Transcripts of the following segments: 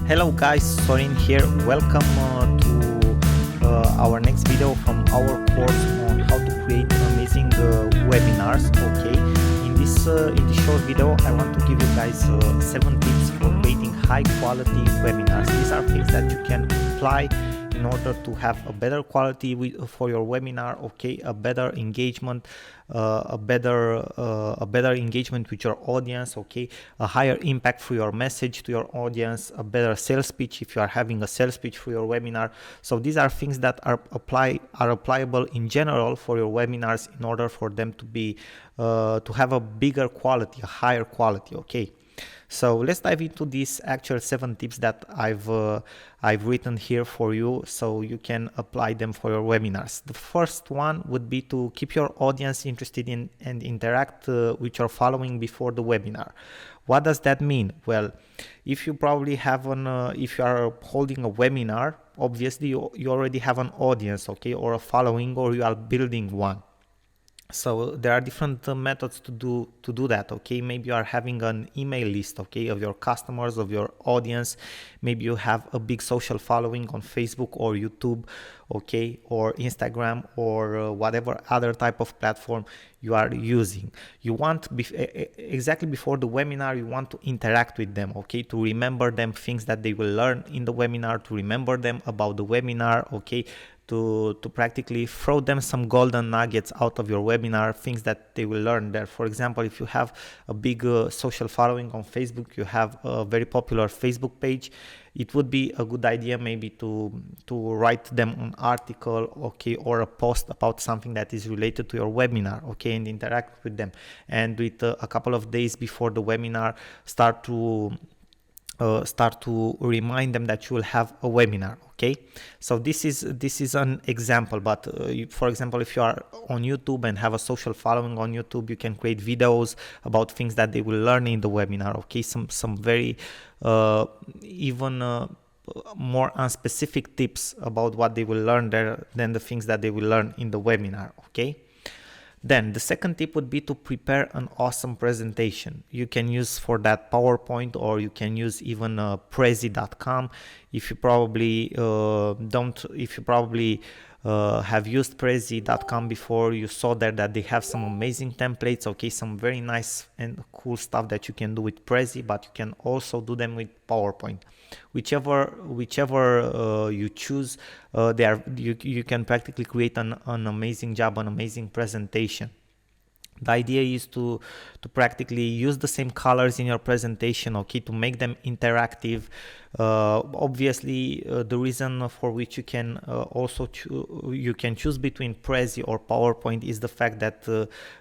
Hello guys, Sorin here. Welcome to our next video from our course on how to create amazing webinars. Okay, in this short video, I want to give you guys 7 tips for creating high quality webinars. These are things that you can apply in order to have a better quality for your webinar. Okay, a better engagement, a better engagement with your audience. Okay, a higher impact for your message to your audience, a better sales pitch if you are having a sales pitch for your webinar. So these are things that are applicable in general for your webinars in order for them to be to have a bigger quality, a higher quality. Okay. So let's dive into these actual 7 tips that I've written here for you, so you can apply them for your webinars. The first one would be to keep your audience interested in and interact with your following before the webinar. What does that mean? Well, if you probably have if you are holding a webinar, obviously you already have an audience, okay, or a following, or you are building one. So there are different methods to do that. Okay, maybe you are having an email list, okay, of your customers, of your audience. Maybe you have a big social following on Facebook or YouTube, okay, or Instagram, or whatever other type of platform you are using. You want exactly before the webinar, you want to interact with them, okay, to remember them things that they will learn in the webinar, to remember them about the webinar, okay, to practically throw them some golden nuggets out of your webinar, things that they will learn there. For example, if you have a big social following on Facebook, you have a very popular Facebook page, it would be a good idea maybe to write them an article, okay, or a post about something that is related to your webinar, okay, and interact with them. And with a couple of days before the webinar, start to remind them that you will have a webinar. Okay, so this is an example, but for example, if you are on YouTube and have a social following on YouTube, you can create videos about things that they will learn in the webinar. Okay, some very even more unspecific tips about what they will learn there than the things that they will learn in the webinar. Okay. Then the second tip would be to prepare an awesome presentation. You can use for that PowerPoint, or you can use even Prezi.com. If you probably have used Prezi.com before, you saw there that they have some amazing templates, okay, some very nice and cool stuff that you can do with Prezi, but you can also do them with PowerPoint. Whichever you choose, you can practically create an amazing job, an amazing presentation. The idea is to practically use the same colors in your presentation, okay, to make them interactive. Obviously, the reason for which you can also you can choose between Prezi or PowerPoint is the fact that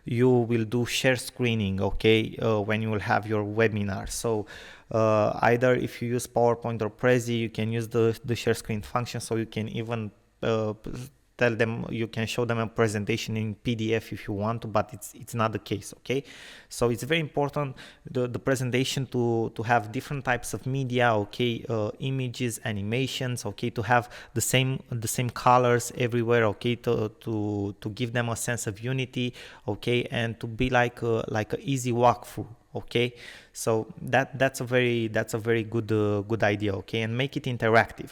you will do share screening, okay, when you will have your webinar. So either if you use PowerPoint or Prezi, you can use the share screen function, so you can even tell them, you can show them a presentation in PDF if you want to, but it's not the case. Okay, so it's very important the presentation to have different types of media, okay, images, animations, okay, to have the same colors everywhere, okay, to give them a sense of unity, okay, and to be like a easy walkthrough. Okay, so that's a very good idea, okay, and make it interactive.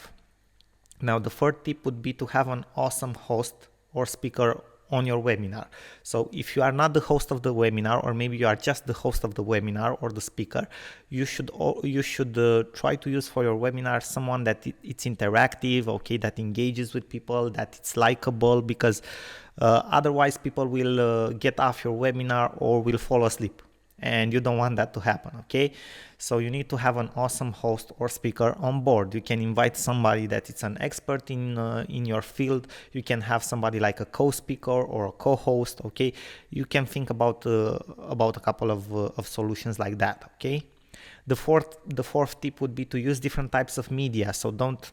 Now, the third tip would be to have an awesome host or speaker on your webinar. So if you are not the host of the webinar, or maybe you are just the host of the webinar or the speaker, you should try to use for your webinar someone that it's interactive, okay, that engages with people, that it's likable, because otherwise people will get off your webinar or will fall asleep, and you don't want that to happen. Okay, so you need to have an awesome host or speaker on board. You can invite somebody that is an expert in your field. You can have somebody like a co-speaker or a co-host. Okay, you can think about a couple of solutions like that. Okay, the fourth tip would be to use different types of media. So don't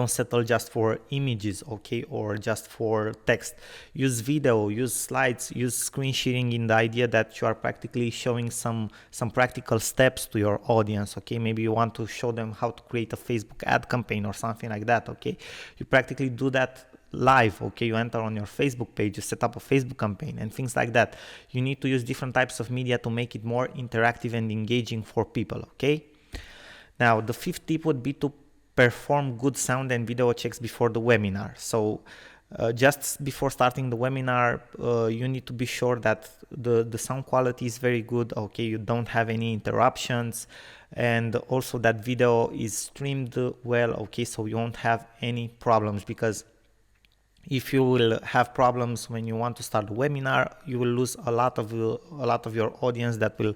settle just for images, okay, or just for text. Use video, use slides, use screen sharing, in the idea that you are practically showing some practical steps to your audience. Okay, maybe you want to show them how to create a Facebook ad campaign or something like that. Okay, you practically do that live. Okay, you enter on your Facebook page, you set up a Facebook campaign and things like that. You need to use different types of media to make it more interactive and engaging for people. Okay, Now, the fifth tip would be to perform good sound and video checks before the webinar. So just before starting the webinar, you need to be sure that the sound quality is very good, okay, you don't have any interruptions, and also that video is streamed well, okay, so you won't have any problems, because if you will have problems when you want to start the webinar, you will lose a lot of your audience that will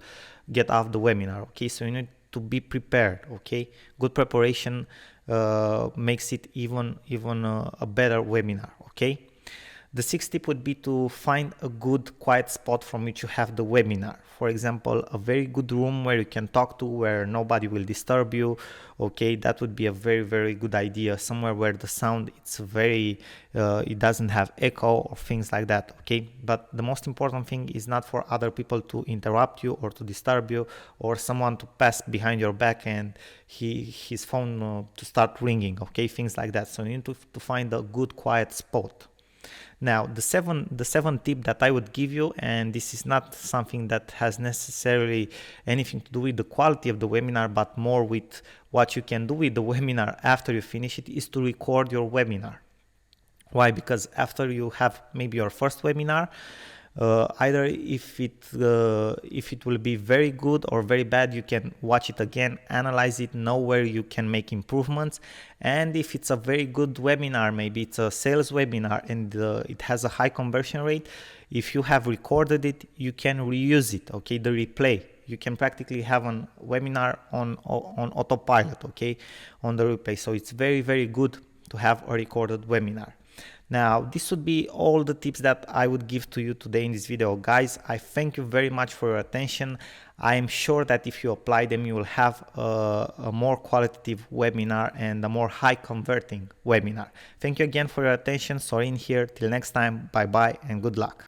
get off the webinar, okay. So you need to be prepared, okay. Good preparation makes it even a better webinar, okay. The sixth tip would be to find a good quiet spot from which you have the webinar. For example, a very good room where you can talk to, where nobody will disturb you, okay, that would be a very good idea. Somewhere where the sound, it's very it doesn't have echo or things like that, okay. But the most important thing is not for other people to interrupt you or to disturb you, or someone to pass behind your back and his phone to start ringing, okay, things like that. So you need to find a good quiet spot. Now, the seventh tip that I would give you, and this is not something that has necessarily anything to do with the quality of the webinar, but more with what you can do with the webinar after you finish it, is to record your webinar. Why? Because after you have maybe your first webinar, either if it will be very good or very bad, you can watch it again, analyze it, know where you can make improvements. And if it's a very good webinar, maybe it's a sales webinar and it has a high conversion rate, if you have recorded it, you can reuse it, okay, the replay. You can practically have a webinar on autopilot, okay, on the replay. So it's very good to have a recorded webinar. Now, this would be all the tips that I would give to you today in this video, guys. I thank you very much for your attention. I am sure that if you apply them, you will have a more qualitative webinar and a more high converting webinar. Thank you again for your attention. Sorin here. Till next time. Bye bye and good luck.